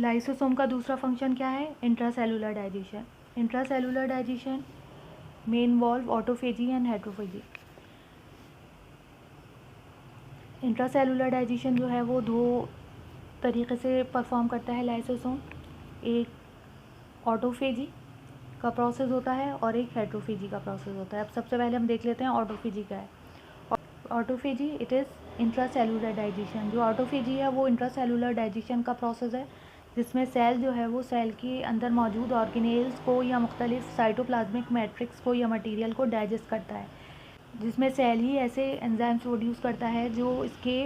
Lysosome का दूसरा function क्या है? Intracellular digestion. इंट्रासेलुलर डाइजेशन में involve autophagy and heterophagy. Intracellular digestion जो है वो दो तरीके से परफॉर्म करता है लाइसोसोम। एक ऑटोफेजी का प्रोसेस होता है और एक हेट्रोफेजी का प्रोसेस होता है। अब सबसे पहले हम देख लेते हैं ऑटोफेजी क्या है। Autophagy it is intracellular digestion. जो ऑटोफेजी है वो इंट्रासेलुलर डाइजेशन का प्रोसेस है जिसमें सेल जो है वो सेल के अंदर मौजूद ऑर्गेनेल्स को या मुख्तलिफ साइटोप्लाज्मिक मैट्रिक्स को या मटीरियल को डाइजेस्ट करता है, जिसमें सेल ही ऐसे एंजाइम्स प्रोड्यूस करता है जो इसके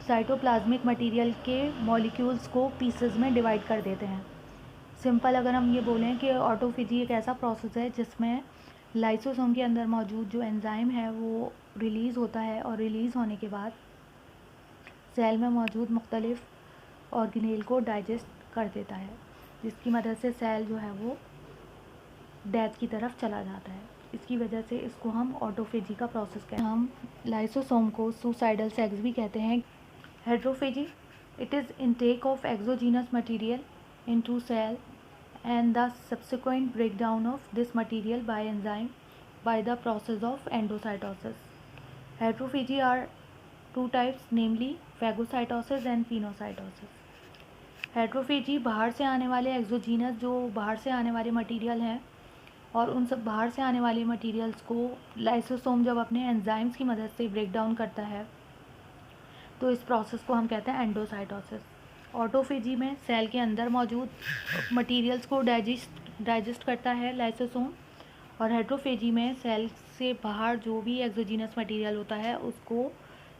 साइटोप्लाज्मिक मटीरियल के मॉलिक्यूल्स को पीसेस में डिवाइड कर देते हैं। सिंपल अगर हम ये बोलें कि ऑटोफेजी एक ऐसा प्रोसेस है जिसमें लाइसोसोम के अंदर मौजूद जो एंजाइम है वो रिलीज़ होता है और रिलीज़ होने के बाद सेल में मौजूद मुख्तलिफ ऑर्गेनेल को डाइजेस्ट कर देता है, जिसकी मदद से सेल जो है वो डेथ की तरफ चला जाता है। इसकी वजह से इसको हम ऑटोफेजी का प्रोसेस कहते हैं। हम लाइसोसोम को सुसाइडल सेल्स भी कहते हैं। Heterophagy it is intake of exogenous material into cell and the subsequent breakdown of this material by enzyme by the process of endocytosis. Heterophagy are two types, namely phagocytosis and pinocytosis. हेट्रोफेजी बाहर से आने वाले exogenous जो बाहर से आने वाले material हैं और उन सब बाहर से आने वाले मटेरियल्स को लाइसोसोम जब अपने एंजाइम्स की मदद से ब्रेक डाउन करता है तो इस प्रोसेस को हम कहते हैं एंडोसाइटोसिस। ऑटोफेजी में सेल के अंदर मौजूद मटेरियल्स को डाइजेस्ट करता है लाइसोसोम, और हेट्रोफेजी में सेल से बाहर जो भी एक्सोजीनस मटेरियल होता है उसको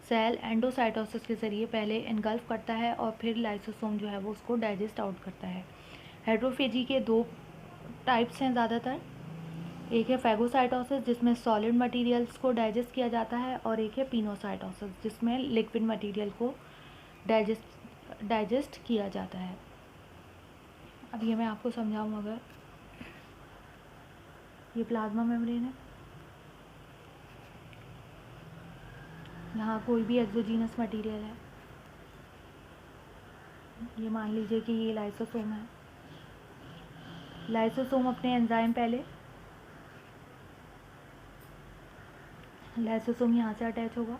सेल एंडोसाइटोसिस के ज़रिए पहले इनगल्फ करता है और फिर लाइसोसोम जो है वो उसको डाइजेस्ट आउट करता है। हेट्रोफेजी के दो टाइप्स हैं ज़्यादातर, एक है फैगोसाइटोसिस जिसमें सॉलिड मटेरियल्स को डाइजेस्ट किया जाता है और एक है पिनोसाइटोसिस जिसमें लिक्विड मटेरियल को डाइजेस्ट किया जाता है। अब ये मैं आपको समझाऊँ, अगर ये प्लाज्मा मेम्ब्रेन है, यहाँ कोई भी एक्सोजीनस मटेरियल है, ये मान लीजिए कि ये लाइसोसोम है। लाइसोसोम अपने एंजाइम पहले लाइसोसोम यहाँ से अटैच होगा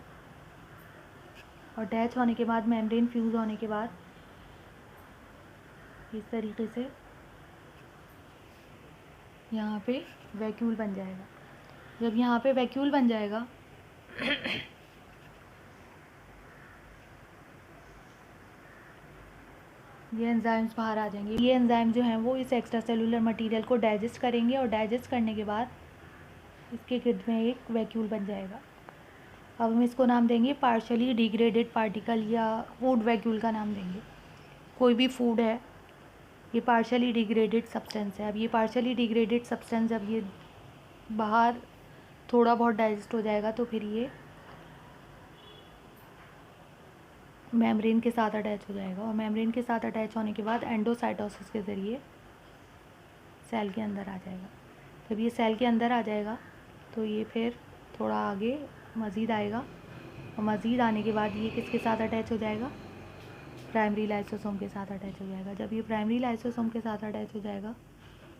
और अटैच होने के बाद मेम्ब्रेन फ्यूज़ होने के बाद इस तरीके से यहाँ पे वैक्यूल बन जाएगा। जब यहाँ पे वैक्यूल बन जाएगा ये एंजाइम्स बाहर आ जाएंगे। ये एंजाइम जो हैं वो इस एक्स्ट्रा सेलुलर मटेरियल को डाइजेस्ट करेंगे और डाइजेस्ट करने के बाद इसके गिर्द में एक वैक्यूल बन जाएगा। अब हम इसको नाम देंगे पार्शली डिग्रेडेड पार्टिकल या फूड वैक्यूल का नाम देंगे। कोई भी फूड है, ये पार्शली डिग्रेडेड सब्सटेंस है। अब ये पार्शली डिग्रेडेड सब्सटेंस जब ये बाहर थोड़ा बहुत डाइजेस्ट हो जाएगा तो फिर ये मेम्ब्रेन के साथ अटैच हो जाएगा और मेम्ब्रेन के साथ अटैच होने के बाद एंडोसाइटोसिस के ज़रिए सेल के अंदर आ जाएगा। जब ये सेल के अंदर आ जाएगा तो ये फिर थोड़ा आगे मज़ीद आएगा और मज़ीद आने के बाद ये किसके साथ अटैच हो जाएगा? प्राइमरी लाइसोसोम के साथ अटैच हो जाएगा। जब ये प्राइमरी लाइसोसोम के साथ अटैच हो जाएगा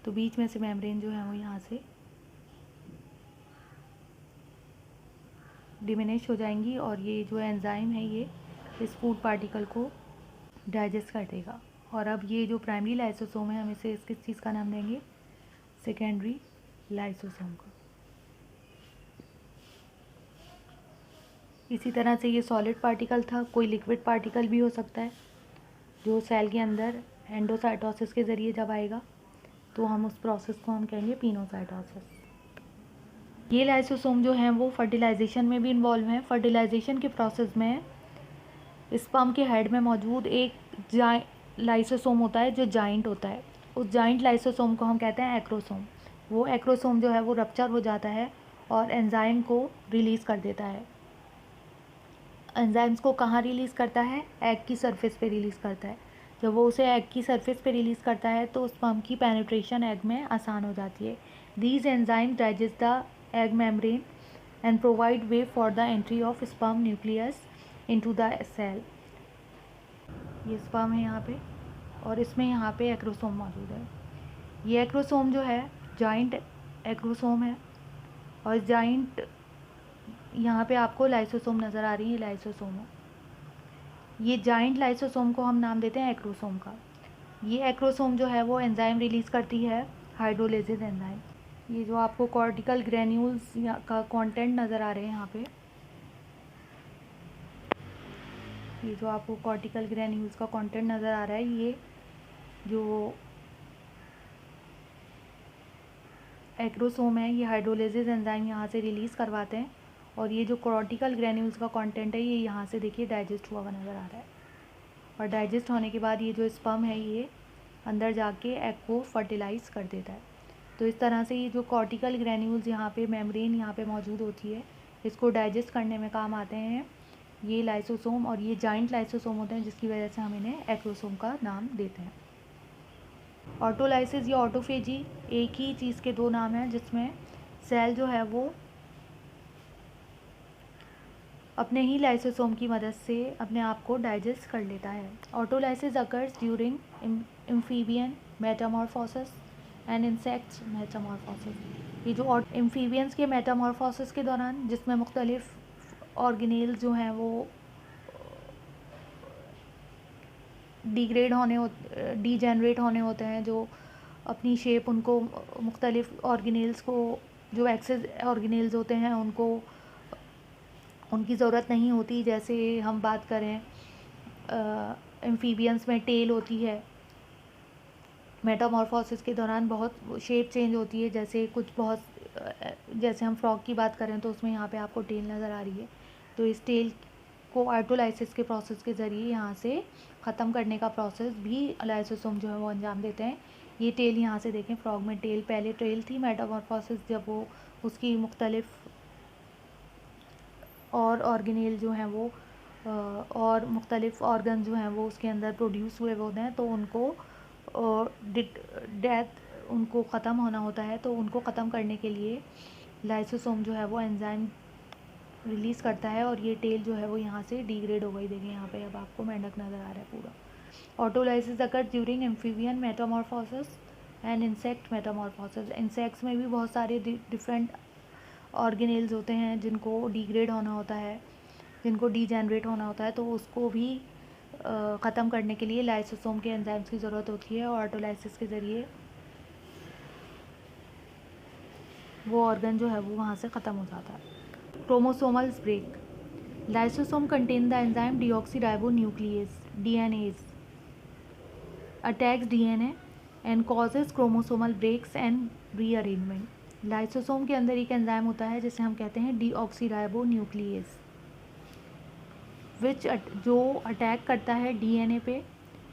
तो बीच में से मेम्ब्रेन जो है वो यहाँ से डिमिनिश हो जाएंगी और ये जो एंजाइम है ये इस फूड पार्टिकल को डाइजेस्ट कर देगा। और अब ये जो प्राइमरी लाइसोसोम है हम इसे किस चीज़ का नाम देंगे? सेकेंडरी लाइसोसोम का। इसी तरह से ये सॉलिड पार्टिकल था, कोई लिक्विड पार्टिकल भी हो सकता है जो सेल के अंदर एंडोसाइटोसिस के ज़रिए जब आएगा तो हम उस प्रोसेस को हम कहेंगे पिनोसाइटोसिस। ये लाइसोसोम जो हैं वो फर्टिलाइजेशन में भी इन्वॉल्व हैं। फर्टिलाइजेशन के प्रोसेस में स्पर्म के हेड में मौजूद एक लाइसोसोम होता है जो जाइंट होता है। उस जाइंट लाइसोसोम को हम कहते हैं एक्रोसोम। वो एक्रोसोम जो है वो रप्चर हो जाता है और एंजाइम को रिलीज़ कर देता है। एंजाइम्स को कहाँ रिलीज़ करता है? एग की सरफेस पे रिलीज़ करता है। जब वो उसे एग की सरफेस पे रिलीज़ करता है तो स्पर्म की पेनिट्रेशन एग में आसान हो जाती है। These enzyme digest the egg membrane and provide way for the entry of sperm nucleus into the cell. ये स्पर्म है यहाँ पे और इसमें यहाँ पे एक्रोसोम मौजूद है। ये एक्रोसोम जो है जॉइंट एक्रोसोम है, और जॉइंट यहाँ पे आपको लाइसोसोम नज़र आ रही है, लाइसोसोम है। ये जॉइंट लाइसोसोम को हम नाम देते हैं एक्रोसोम का। ये एक्रोसोम जो है वो एंजाइम रिलीज़ करती है, हाइड्रोलेसिस एंजाइम। ये जो आपको कॉर्टिकल ग्रेन्यूल्स का कंटेंट नज़र आ रहे हैं यहाँ पे, ये जो आपको कॉर्टिकल ग्रेन्यूल्स का कंटेंट नज़र आ रहा है, ये जो एक्रोसोम है ये हाइड्रोलेसिस एंजाइम यहाँ से रिलीज़ करवाते हैं, और ये जो कॉर्टिकल ग्रेन्यूल्स का कंटेंट है ये यहाँ से देखिए डाइजेस्ट हुआ नज़र आ रहा है। और डाइजेस्ट होने के बाद ये जो स्पर्म है ये अंदर जाके एग को फर्टिलाइज़ कर देता है। तो इस तरह से ये जो कॉर्टिकल ग्रेन्यूल्स यहाँ पे मेम्ब्रेन यहाँ पे मौजूद होती है, इसको डाइजेस्ट करने में काम आते हैं ये लाइसोसोम, और ये जॉइंट लाइसोसोम होते हैं, जिसकी वजह से हम इन्हें एक्रोसोम का नाम देते हैं। ऑटोलाइसिस या ऑटोफेजी एक ही चीज़ के दो नाम हैं, जिसमें सेल जो है वो अपने ही लाइसोसोम की मदद से अपने आप को डाइजेस्ट कर लेता है। Autolysis occurs during amphibian Metamorphosis and insects Metamorphosis. ये जो एम्फीबियंस के मेटामॉर्फोसिस के दौरान, जिसमें मुख्तलिफ ऑर्गेनेल्स जो हैं वो डीजेनरेट होने होते हैं, जो अपनी शेप उनको मुख्तलिफ ऑर्गेनेल्स को, जो एक्सेस ऑर्गेनेल्स होते हैं उनको उनकी ज़रूरत नहीं होती। जैसे हम बात करें एम्फीबियंस में टेल होती है, मेटामॉर्फोसिस के दौरान बहुत शेप चेंज होती है, जैसे हम फ्रॉग की बात करें तो उसमें यहाँ पे आपको टेल नज़र आ रही है। तो इस टेल को ऑटोलाइसिस के प्रोसेस के ज़रिए यहाँ से ख़त्म करने का प्रोसेस भी लाइसोसोम जो है वो अंजाम देते हैं। ये टेल यहाँ से देखें, फ्रॉग में टेल पहले टेल थी, मेटामॉर्फोसिस जब वो उसकी मुख्तलिफ और ऑर्गेनेल जो हैं वो और मुख्तलिफ ऑर्गन जो हैं वो उसके अंदर प्रोड्यूस हुए होते हैं, तो उनको डेथ उनको ख़त्म होना होता है। तो उनको ख़त्म करने के लिए लाइसोसोम जो है वो एंजाइम रिलीज़ करता है, और ये टेल जो है वो यहाँ से डिग्रेड हो गई। देखिए यहाँ पे अब आपको मेंढक नज़र आ रहा है पूरा। Autolysis occur during amphibian Metamorphosis and insect Metamorphosis. Insects में भी बहुत सारे डिफरेंट ऑर्गेनेल्स होते हैं जिनको डिग्रेड होना होता है, जिनको डीजेनरेट होना होता है, तो उसको भी ख़त्म करने के लिए लाइसोसोम के एंजाइम्स की ज़रूरत होती है, और ऑटोलाइसिस के ज़रिए वो ऑर्गन जो है वो वहाँ से ख़त्म हो जाता है। Chromosomal break. Lysosome contain the enzyme deoxyribonuclease DNase attacks DNA and causes chromosomal breaks and rearrangement. Lysosome के अंदर एक एंजाइम होता है जिसे हम कहते हैं डीऑक्सीराइबोन्यूक्लियेज, जो अटैक करता है DNA पे,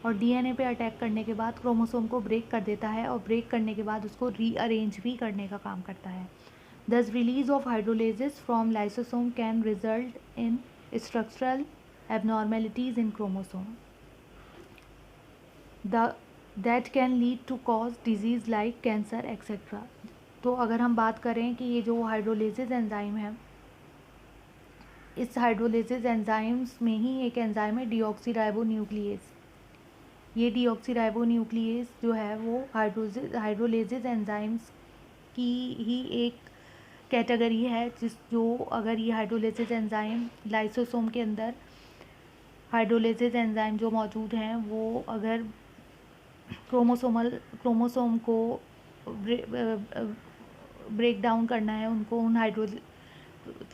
और DNA पे अटैक करने के बाद क्रोमोसोम को ब्रेक कर देता है, और ब्रेक करने के बाद उसको रीअरेंज भी करने का काम करता है। Thus release of hydrolases from lysosome can result in structural abnormalities in chromosome that can lead to cause disease like cancer etc. तो अगर हम बात करें कि ये जो हाइड्रोलेसिस एंजाइम है, इस हाइड्रोलेसिस एंजाइम्स में ही एक एंजाइम है डीऑक्सीराइबोन्यूक्लियेज। ये डीऑक्सीराइबोन्यूक्लियेज जो है वो हाइड्रोलेसिस एंजाइम्स की ही एक कैटेगरी है, जो अगर ये हाइड्रोलेसिस एंजाइम लाइसोसोम के अंदर हाइड्रोलेसिस एंजाइम जो मौजूद हैं वो अगर क्रोमोसोम को ब्रेक डाउन करना है, उनको उन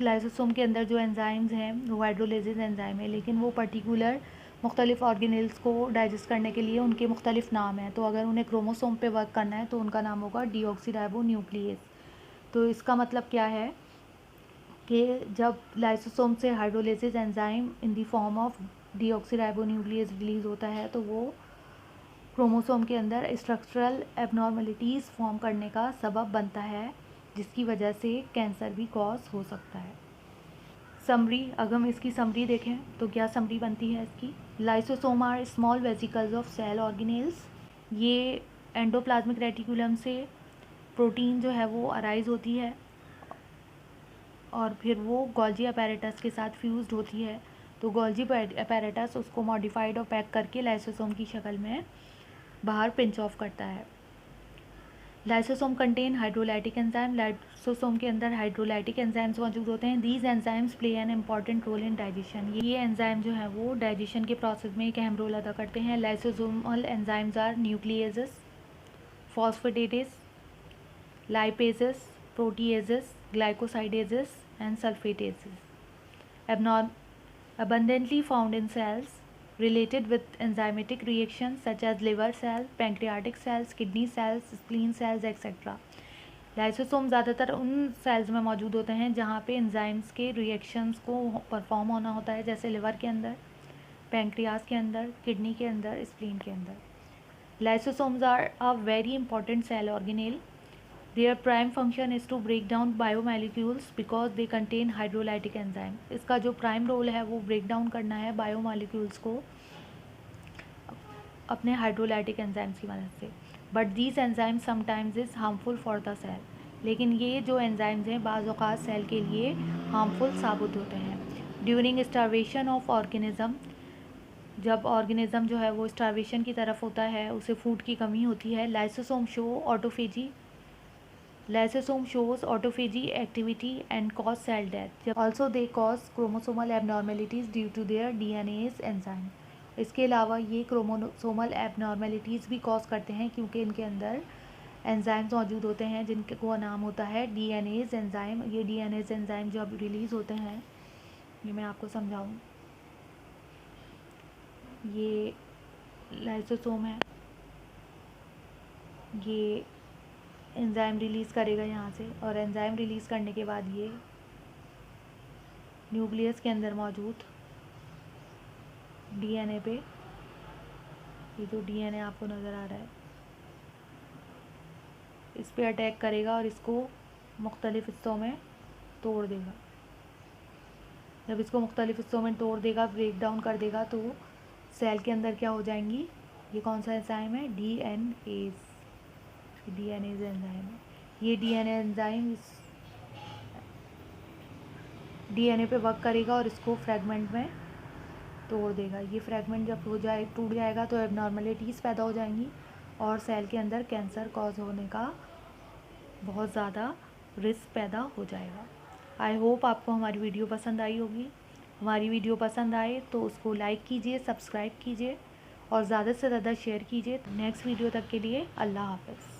लाइसोसोम के अंदर जो एंजाइम्स हैं वो हाइड्रोलेसिस एंजाइम है, लेकिन वो पर्टिकुलर मुख्तलिफ ऑर्गेनेल्स को डाइजेस्ट करने के लिए उनके मुख्तलिफ नाम हैं। तो अगर उन्हें क्रोमोसोम पे वर्क करना है तो उनका नाम होगा डीऑक्सीराइबोन्यूक्लियेज। तो इसका मतलब क्या है कि जब लाइसोसोम से hydrolases enzyme in the form of deoxyribonuclease release होता है, तो वो क्रोमोसोम के अंदर स्ट्रक्चरल एबनॉर्मलिटीज़ फॉर्म करने का सबब बनता है, जिसकी वजह से कैंसर भी कॉज हो सकता है। समरी, अगर हम इसकी समरी देखें तो क्या समरी बनती है इसकी। Lysosome are small vesicles of cell organelles. ये एंडोप्लाज्मिक रेटिकुलम से प्रोटीन जो है वो अराइज होती है, और फिर वो गोल्जी अपैरेटस के साथ फ्यूज्ड होती है। तो गोल्जी अपैरेटस उसको मॉडिफाइड और पैक करके लाइसोसोम की शक्ल में बाहर पिंच ऑफ करता है। Lysosome contain hydrolytic enzyme, lysosome के अंदर हाइड्रोलाइटिक एंजाइम्स मौजूद होते हैं। These enzymes play an important role in digestion, ये एंजाइम जो है वो डाइजेशन के प्रोसेस में एक अहम रोल अदा करते हैं। Lysosomal enzymes are nucleases, phosphatases, lipases, proteases, glycosidases and sulphatases, abundantly found in cells related with enzymatic reactions such as liver cells, pancreatic cells, kidney cells, spleen cells, etc. Lysosome ज़्यादातर उन sales में मौजूद होते हैं जहाँ पे enzymes के reactions को परफॉर्म होना होता है, जैसे लिवर के अंदर, पैंक्रियास के अंदर, किडनी के अंदर, स्प्लीन के अंदर। Lysosomes are a very important cell organelle. Their prime function is to break down biomolecules because they contain hydrolytic enzyme। इसका जो प्राइम रोल है वो ब्रेक डाउन करना है बायोमोलिक्यूल्स को अपने हाइड्रोलाइटिक एंजाइम्स की मदद से। But these enzymes sometimes is harmful for the cell, लेकिन ये जो एंजाइम्स हैं बाज़ औक़ात सेल के लिए हार्मफुल साबित होते हैं। ड्यूरिंग स्टार्वेशन ऑफ ऑर्गेनिज्म, जब ऑर्गेनिज्म जो है वो स्टार्वेशन की तरफ होता है, उसे फूड की कमी होती है, lysosome show autophagy, Lysosome shows autophagy activity and cause cell death. Also they cause chromosomal abnormalities due to their DNase enzyme। इसके अलावा ये क्रोमोसोमल एबनॉर्मेलिटीज़ भी कॉज करते हैं क्योंकि इनके अंदर एंजाइम्स मौजूद होते हैं जिनका नाम होता है डीएनएज एंजाइम। ये डीएनएज एंजाइम जब रिलीज़ होते हैं, ये मैं आपको समझाऊँ, ये लाइसोसोम है, ये एंजाइम रिलीज़ करेगा यहाँ से, और एंजाइम रिलीज़ करने के बाद ये न्यूक्लियस के अंदर मौजूद डीएनए पे, ये जो डीएनए आपको नज़र आ रहा है, इस पे अटैक करेगा और इसको मुख्तलिफ़ हिस्सों में तोड़ देगा। जब इसको मुख्तलिफ़ हिस्सों में तोड़ देगा, ब्रेक डाउन कर देगा, तो सेल के अंदर क्या हो जाएंगी, ये कौन सा एंजाइम है, डीएनएज, डीएनएज एंजाइम है। ये डीएनए एंजाइम इस डीएनए पे वर्क करेगा और इसको फ्रैगमेंट में तोड़ देगा। ये फ्रैगमेंट जब टूट जाएगा तो एबनॉर्मलिटीज़ पैदा हो जाएंगी और सेल के अंदर कैंसर कॉज होने का बहुत ज़्यादा रिस्क पैदा हो जाएगा। आई होप आपको हमारी वीडियो पसंद आई होगी। हमारी वीडियो पसंद आए तो उसको लाइक कीजिए, सब्सक्राइब कीजिए और ज़्यादा से ज़्यादा शेयर कीजिए। नेक्स्ट वीडियो तक के लिए अल्लाह हाफ़िज़।